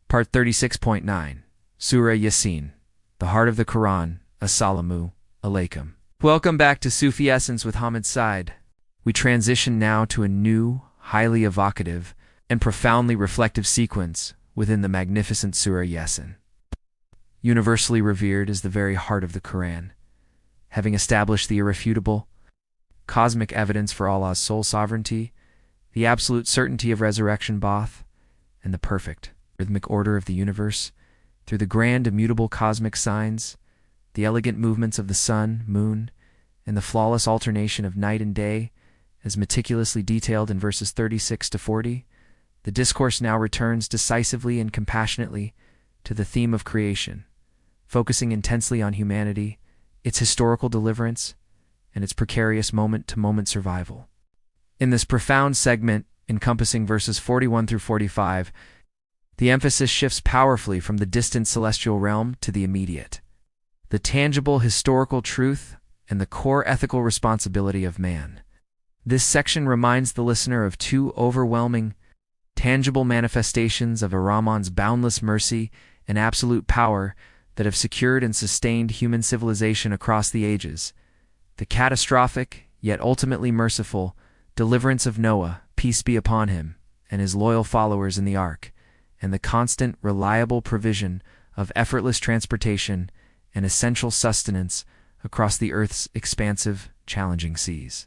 Part 36.9, Surah Ya-Sin, the heart of the Quran, Assalamu alaikum. Welcome back to Sufi Essence with Hammad Syed. We transition now to a new, highly evocative, and profoundly reflective sequence within the magnificent Surah Ya-Sin. Universally revered as the very heart of the Quran, having established the irrefutable, cosmic evidence for Allah's sole sovereignty, the absolute certainty of resurrection both, and the perfect, rhythmic order of the universe, through the grand immutable cosmic signs, the elegant movements of the sun, moon, and the flawless alternation of night and day, as meticulously detailed in verses 36 to 40, the discourse now returns decisively and compassionately to the theme of creation, focusing intensely on humanity, its historical deliverance, and its precarious moment-to-moment survival. In this profound segment, encompassing verses 41 through 45, the emphasis shifts powerfully from the distant celestial realm to the immediate, the tangible historical truth and the core ethical responsibility of man. This section reminds the listener of two overwhelming, tangible manifestations of Ar-Rahman's boundless mercy and absolute power that have secured and sustained human civilization across the ages: the catastrophic, yet ultimately merciful, deliverance of Noah, peace be upon him, and his loyal followers in the ark, and the constant, reliable provision of effortless transportation and essential sustenance across the earth's expansive, challenging seas.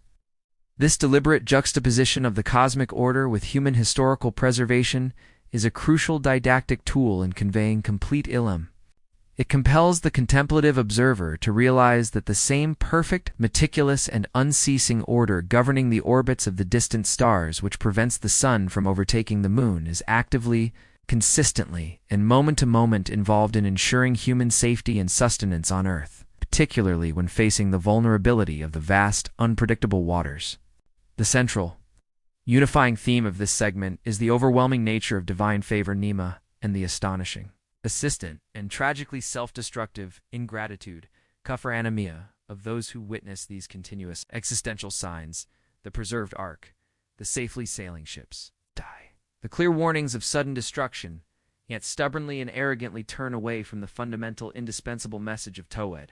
This deliberate juxtaposition of the cosmic order with human historical preservation is a crucial didactic tool in conveying complete ilm. It compels the contemplative observer to realize that the same perfect, meticulous, and unceasing order governing the orbits of the distant stars which prevents the sun from overtaking the moon is actively, consistently, and moment-to-moment involved in ensuring human safety and sustenance on Earth, particularly when facing the vulnerability of the vast, unpredictable waters. The central, unifying theme of this segment is the overwhelming nature of divine favor Nima and the astonishing, persistent, and tragically self-destructive ingratitude, kufr anemia, of those who witness these continuous existential signs: the preserved ark, the safely sailing ships, the clear warnings of sudden destruction, yet stubbornly and arrogantly turn away from the fundamental, indispensable message of Tawhid.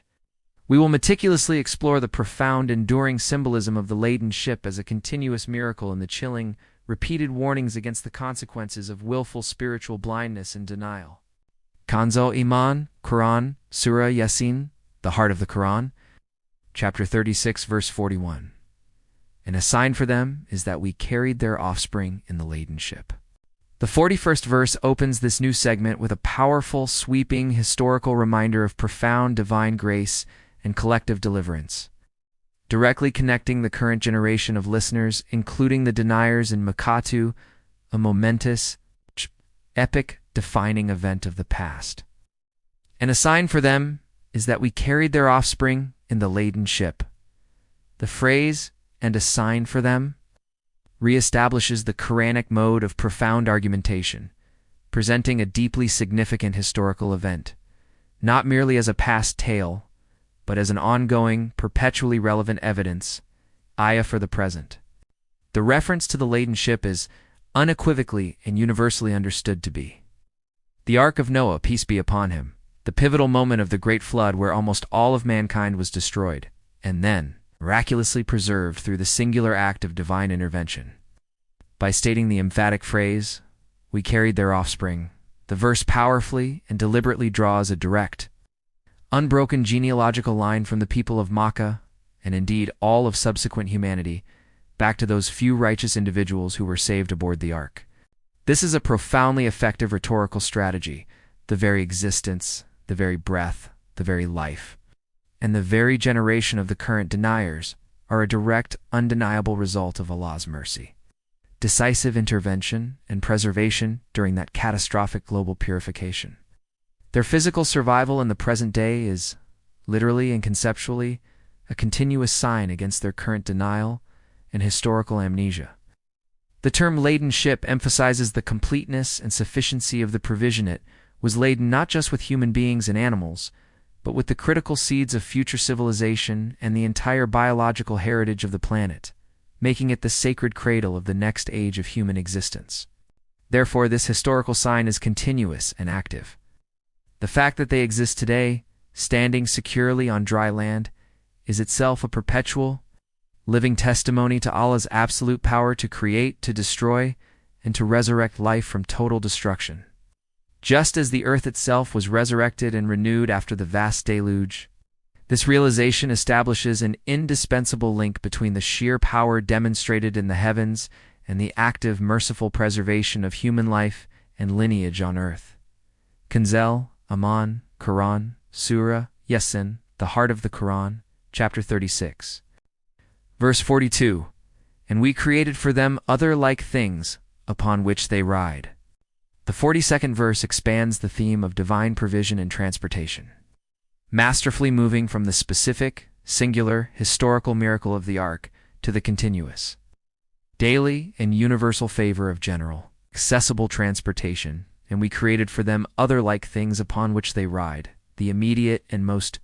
We will meticulously explore the profound, enduring symbolism of the Laden ship as a continuous miracle and the chilling, repeated warnings against the consequences of willful spiritual blindness and denial. Kanzo Iman, Quran, Surah Ya-Sin, the heart of the Quran, chapter 36, verse 41. And a sign for them is that we carried their offspring in the Laden ship. The 41st verse opens this new segment with a powerful, sweeping, historical reminder of profound divine grace and collective deliverance, directly connecting the current generation of listeners, including the deniers in Makatu, a momentous, epic, defining event of the past. And a sign for them is that we carried their offspring in the Laden ship. The phrase, "and a sign for them," reestablishes the Quranic mode of profound argumentation, presenting a deeply significant historical event, not merely as a past tale, but as an ongoing, perpetually relevant evidence, ayah for the present. The reference to the Laden ship is unequivocally and universally understood to be the Ark of Noah, peace be upon him, the pivotal moment of the Great Flood where almost all of mankind was destroyed, and then miraculously preserved through the singular act of divine intervention. By stating the emphatic phrase, "we carried their offspring," the verse powerfully and deliberately draws a direct, unbroken genealogical line from the people of Makkah, and indeed all of subsequent humanity, back to those few righteous individuals who were saved aboard the ark. This is a profoundly effective rhetorical strategy. The very existence, the very breath, the very life, and the very generation of the current deniers are a direct, undeniable result of Allah's mercy, decisive intervention, and preservation during that catastrophic global purification. Their physical survival in the present day is, literally and conceptually, a continuous sign against their current denial and historical amnesia. The term Laden ship emphasizes the completeness and sufficiency of the provision. It was laden not just with human beings and animals, but with the critical seeds of future civilization and the entire biological heritage of the planet, making it the sacred cradle of the next age of human existence. Therefore, this historical sign is continuous and active. The fact that they exist today, standing securely on dry land, is itself a perpetual, living testimony to Allah's absolute power to create, to destroy, and to resurrect life from total destruction. Just as the earth itself was resurrected and renewed after the vast deluge, this realization establishes an indispensable link between the sheer power demonstrated in the heavens and the active, merciful preservation of human life and lineage on earth. Kanzel, Aman, Quran, Surah Ya-Sin, the heart of the Quran, chapter 36. Verse 42, and we created for them other like things upon which they ride. The 42nd verse expands the theme of divine provision and transportation, masterfully moving from the specific, singular, historical miracle of the ark to the continuous, daily and universal favor of general, accessible transportation, and we created for them other like things upon which they ride. The immediate and most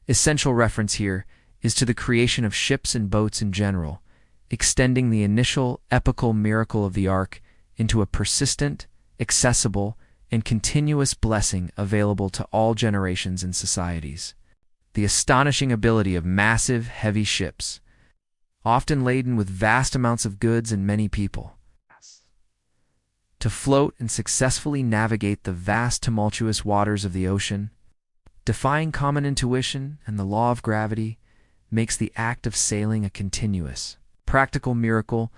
essential reference here is to the creation of ships and boats in general, extending the initial epical miracle of the ark into a persistent, accessible, and continuous blessing available to all generations and societies. The astonishing ability of massive, heavy ships, often laden with vast amounts of goods and many people, to float and successfully navigate the vast, tumultuous waters of the ocean, defying common intuition and the law of gravity, makes the act of sailing a continuous, practical miracle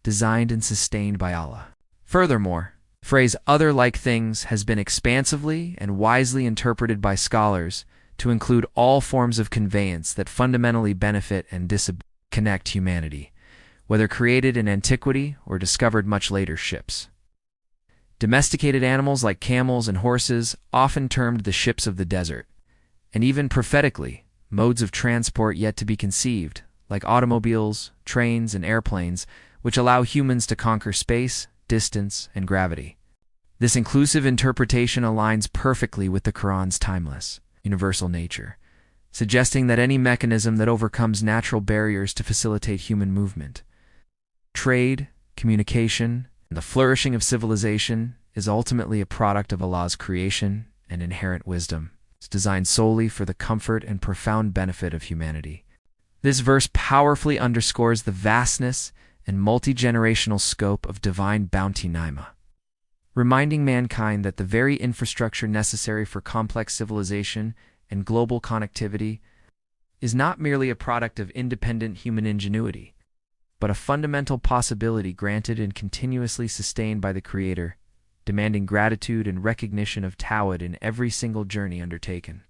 designed and sustained by Allah. Furthermore, the phrase other like things has been expansively and wisely interpreted by scholars to include all forms of conveyance that fundamentally benefit and disconnect humanity, whether created in antiquity or discovered much later ships. Domesticated animals like camels and horses, often termed the ships of the desert, and even prophetically, modes of transport yet to be conceived, like automobiles, trains, and airplanes, which allow humans to conquer space, distance, and gravity. This inclusive interpretation aligns perfectly with the Quran's timeless, universal nature, suggesting that any mechanism that overcomes natural barriers to facilitate human movement, trade, communication, and the flourishing of civilization is ultimately a product of Allah's creation and inherent wisdom. It's designed solely for the comfort and profound benefit of humanity. This verse powerfully underscores the vastness and multi-generational scope of divine bounty Naima, reminding mankind that the very infrastructure necessary for complex civilization and global connectivity is not merely a product of independent human ingenuity, but a fundamental possibility granted and continuously sustained by the Creator, demanding gratitude and recognition of Tawhid in every single journey undertaken.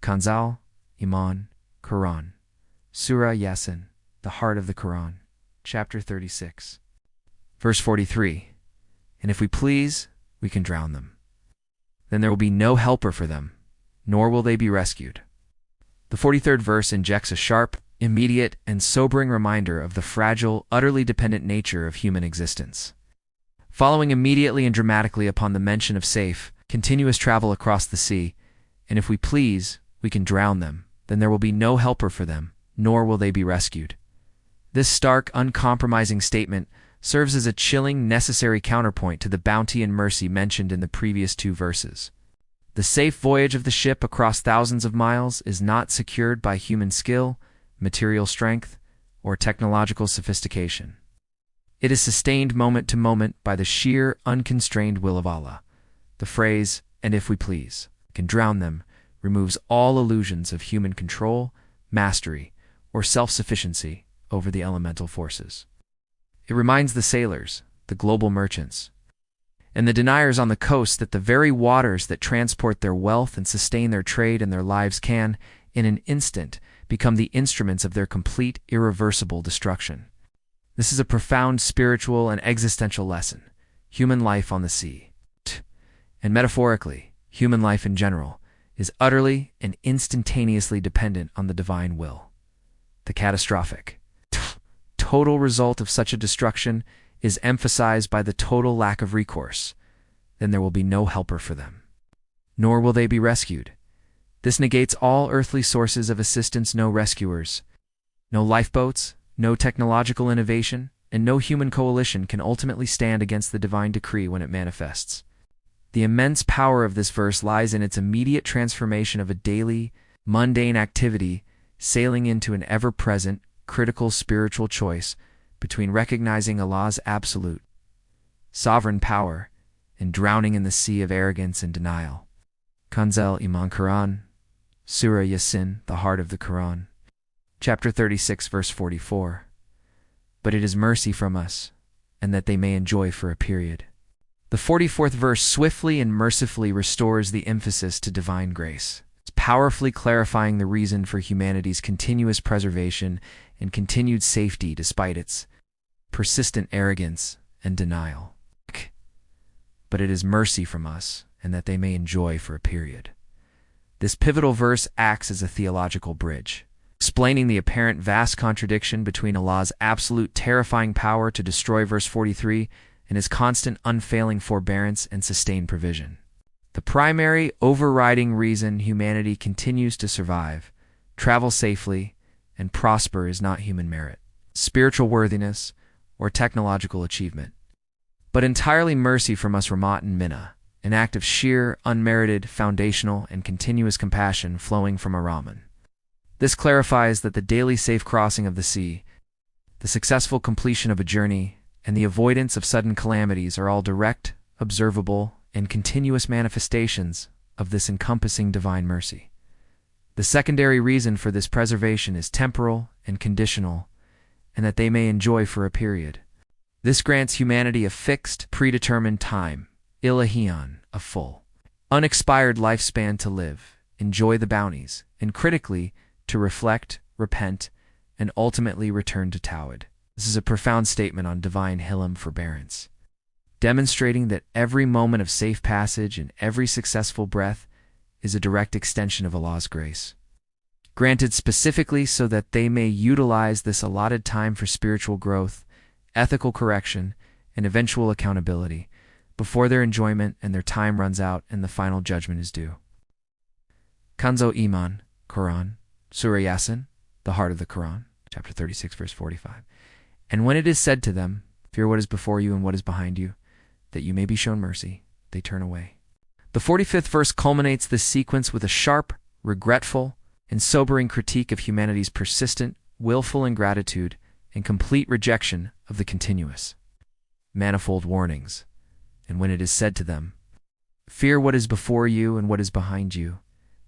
Kanzal, Iman, Quran, Surah Ya-Sin, the heart of the Quran, chapter 36. Verse 43, and if we please, we can drown them. Then there will be no helper for them, nor will they be rescued. The 43rd verse injects a sharp, immediate, and sobering reminder of the fragile, utterly dependent nature of human existence. Following immediately and dramatically upon the mention of safe, continuous travel across the sea, and if we please, we can drown them, then there will be no helper for them, nor will they be rescued. This stark, uncompromising statement serves as a chilling, necessary counterpoint to the bounty and mercy mentioned in the previous two verses. The safe voyage of the ship across thousands of miles is not secured by human skill, material strength, or technological sophistication. It is sustained moment to moment by the sheer, unconstrained will of Allah. The phrase, and if we please, can drown them, removes all illusions of human control, mastery, or self-sufficiency over the elemental forces. It reminds the sailors, the global merchants, and the deniers on the coast that the very waters that transport their wealth and sustain their trade and their lives can, in an instant, become the instruments of their complete, irreversible destruction. This is a profound spiritual and existential lesson. Human life on the sea, and metaphorically, human life in general, is utterly and instantaneously dependent on the divine will. The catastrophic, total result of such a destruction is emphasized by the total lack of recourse. Then there will be no helper for them, nor will they be rescued. This negates all earthly sources of assistance, no rescuers, no lifeboats, no technological innovation, and no human coalition can ultimately stand against the divine decree when it manifests. The immense power of this verse lies in its immediate transformation of a daily, mundane activity sailing into an ever-present, critical spiritual choice between recognizing Allah's absolute, sovereign power and drowning in the sea of arrogance and denial. Kanzel Iman Quran, Surah Ya-Sin, the heart of the Quran. Chapter 36, verse 44. But it is mercy from us, and that they may enjoy for a period. The 44th verse swiftly and mercifully restores the emphasis to divine grace, powerfully clarifying the reason for humanity's continuous preservation and continued safety despite its persistent arrogance and denial. But it is mercy from us, and that they may enjoy for a period. This pivotal verse acts as a theological bridge, explaining the apparent vast contradiction between Allah's absolute terrifying power to destroy, verse 43, and his constant unfailing forbearance and sustained provision. The primary overriding reason humanity continues to survive, travel safely, and prosper is not human merit, spiritual worthiness, or technological achievement, but entirely mercy from us, Ramat and Minna, an act of sheer, unmerited, foundational, and continuous compassion flowing from Ar-Rahman. This clarifies that the daily safe crossing of the sea, the successful completion of a journey, and the avoidance of sudden calamities are all direct, observable, and continuous manifestations of this encompassing divine mercy. The secondary reason for this preservation is temporal and conditional, and that they may enjoy for a period. This grants humanity a fixed, predetermined time, ilahiyan, a full, unexpired lifespan to live, enjoy the bounties, and critically, to reflect, repent, and ultimately return to Tawhid. This is a profound statement on divine hilm, forbearance, demonstrating that every moment of safe passage and every successful breath is a direct extension of Allah's grace, granted specifically so that they may utilize this allotted time for spiritual growth, ethical correction, and eventual accountability before their enjoyment and their time runs out and the final judgment is due. Kanzo Iman, Quran, Surah Ya-Sin, the heart of the Quran, chapter 36, verse 45. And when it is said to them, fear what is before you and what is behind you, that you may be shown mercy, they turn away. The 45th verse culminates this sequence with a sharp, regretful, and sobering critique of humanity's persistent, willful ingratitude and complete rejection of the continuous, manifold warnings. And when it is said to them, fear what is before you and what is behind you,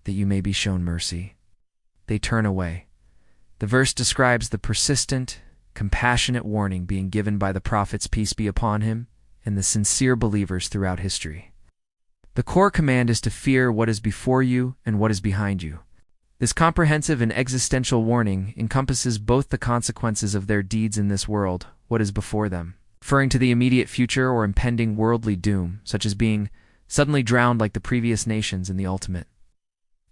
that you may be shown mercy, they turn away. The verse describes the persistent, compassionate warning being given by the prophets, peace be upon him, and the sincere believers throughout history. The core command is to fear what is before you and what is behind you. This comprehensive and existential warning encompasses both the consequences of their deeds in this world, what is before them, referring to the immediate future or impending worldly doom, such as being suddenly drowned like the previous nations in the ultimate,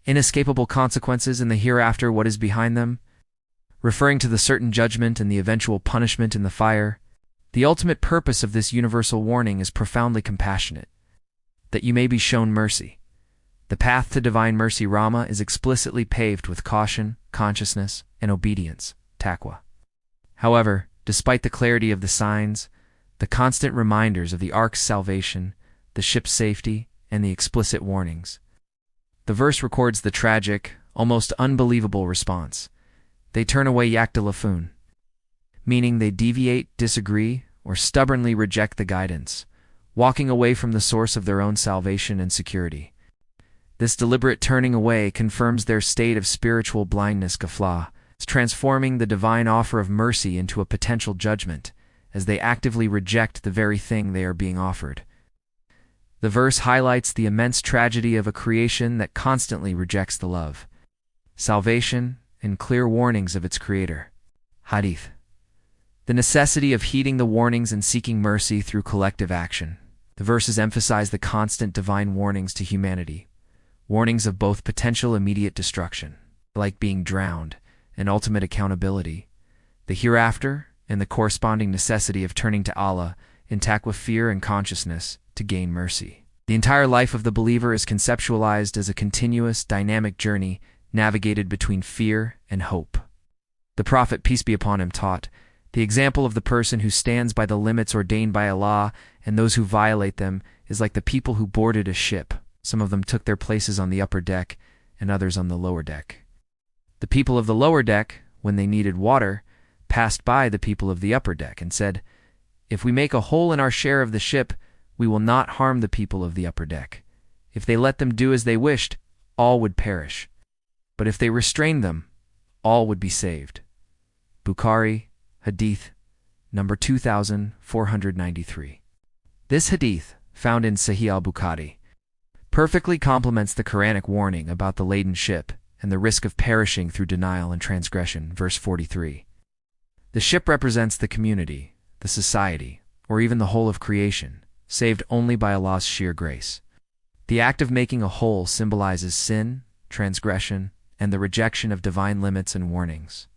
inescapable consequences in the hereafter, what is behind them, referring to the certain judgment and the eventual punishment in the fire. The ultimate purpose of this universal warning is profoundly compassionate, that you may be shown mercy. The path to divine mercy, Rama, is explicitly paved with caution, consciousness, and obedience, Taqwa. However, despite the clarity of the signs, the constant reminders of the ark's salvation, the ship's safety, and the explicit warnings, the verse records the tragic, almost unbelievable response. They turn away yaktalafun, meaning they deviate, disagree, or stubbornly reject the guidance, walking away from the source of their own salvation and security. This deliberate turning away confirms their state of spiritual blindness, ghaflah, transforming the divine offer of mercy into a potential judgment, as they actively reject the very thing they are being offered. The verse highlights the immense tragedy of a creation that constantly rejects the love, salvation, and clear warnings of its creator. Hadith. The necessity of heeding the warnings and seeking mercy through collective action. The verses emphasize the constant divine warnings to humanity, warnings of both potential immediate destruction, like being drowned, and ultimate accountability, the hereafter, and the corresponding necessity of turning to Allah in taqwa, fear and consciousness, to gain mercy. The entire life of the believer is conceptualized as a continuous, dynamic journey navigated between fear and hope. The Prophet, peace be upon him, taught The example of the person who stands by the limits ordained by Allah and those who violate them is like the people who boarded a ship. Some of them took their places on the upper deck and others on the lower deck. The people of the lower deck, when they needed water, passed by the people of the upper deck and said, "If we make a hole in our share of the ship, we will not harm the people of the upper deck. If they let them do as they wished, all would perish. But if they restrained them, all would be saved." Bukhari, Hadith, number 2493. This hadith, found in Sahih al-Bukhari, perfectly complements the Quranic warning about the laden ship and the risk of perishing through denial and transgression, verse 43. The ship represents the community, the society, or even the whole of creation, saved only by Allah's sheer grace. The act of making a hole symbolizes sin, transgression, and the rejection of divine limits and warnings.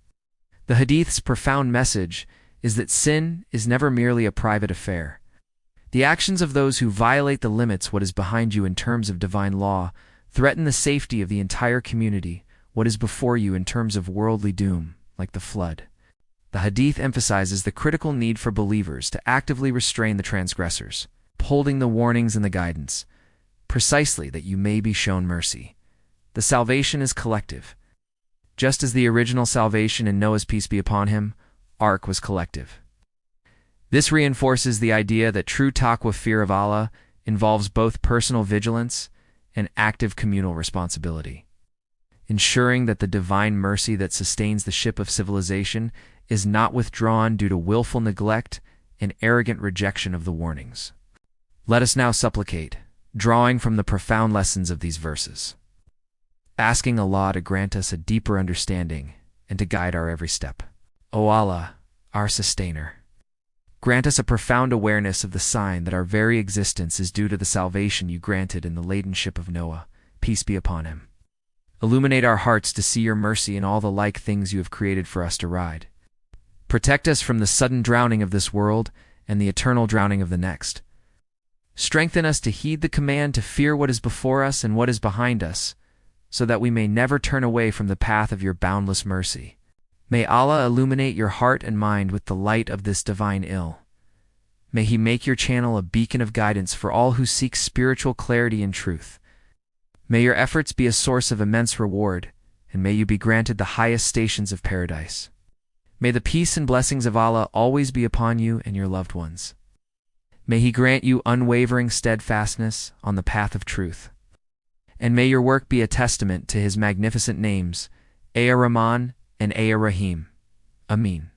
The hadith's profound message is that sin is never merely a private affair. The actions of those who violate the limits what is behind you in terms of divine law threaten the safety of the entire community, what is before you in terms of worldly doom, like the flood. The hadith emphasizes the critical need for believers to actively restrain the transgressors, upholding the warnings and the guidance, precisely that you may be shown mercy. The salvation is collective. Just as the original salvation in Noah's peace be upon him, ark was collective. This reinforces the idea that true taqwa, fear of Allah, involves both personal vigilance and active communal responsibility, ensuring that the divine mercy that sustains the ship of civilization is not withdrawn due to willful neglect and arrogant rejection of the warnings. Let us now supplicate, drawing from the profound lessons of these verses, asking Allah to grant us a deeper understanding and to guide our every step. O Allah, our sustainer, grant us a profound awareness of the sign that our very existence is due to the salvation you granted in the laden ship of Noah, peace be upon him. Illuminate our hearts to see your mercy in all the like things you have created for us to ride. Protect us from the sudden drowning of this world and the eternal drowning of the next. Strengthen us to heed the command to fear what is before us and what is behind us, so that we may never turn away from the path of your boundless mercy. May Allah illuminate your heart and mind with the light of this divine ill. May He make your channel a beacon of guidance for all who seek spiritual clarity and truth. May your efforts be a source of immense reward, and may you be granted the highest stations of paradise. May the peace and blessings of Allah always be upon you and your loved ones. May He grant you unwavering steadfastness on the path of truth. And may your work be a testament to His magnificent names, Ar-Rahman and Ar-Rahim. Ameen.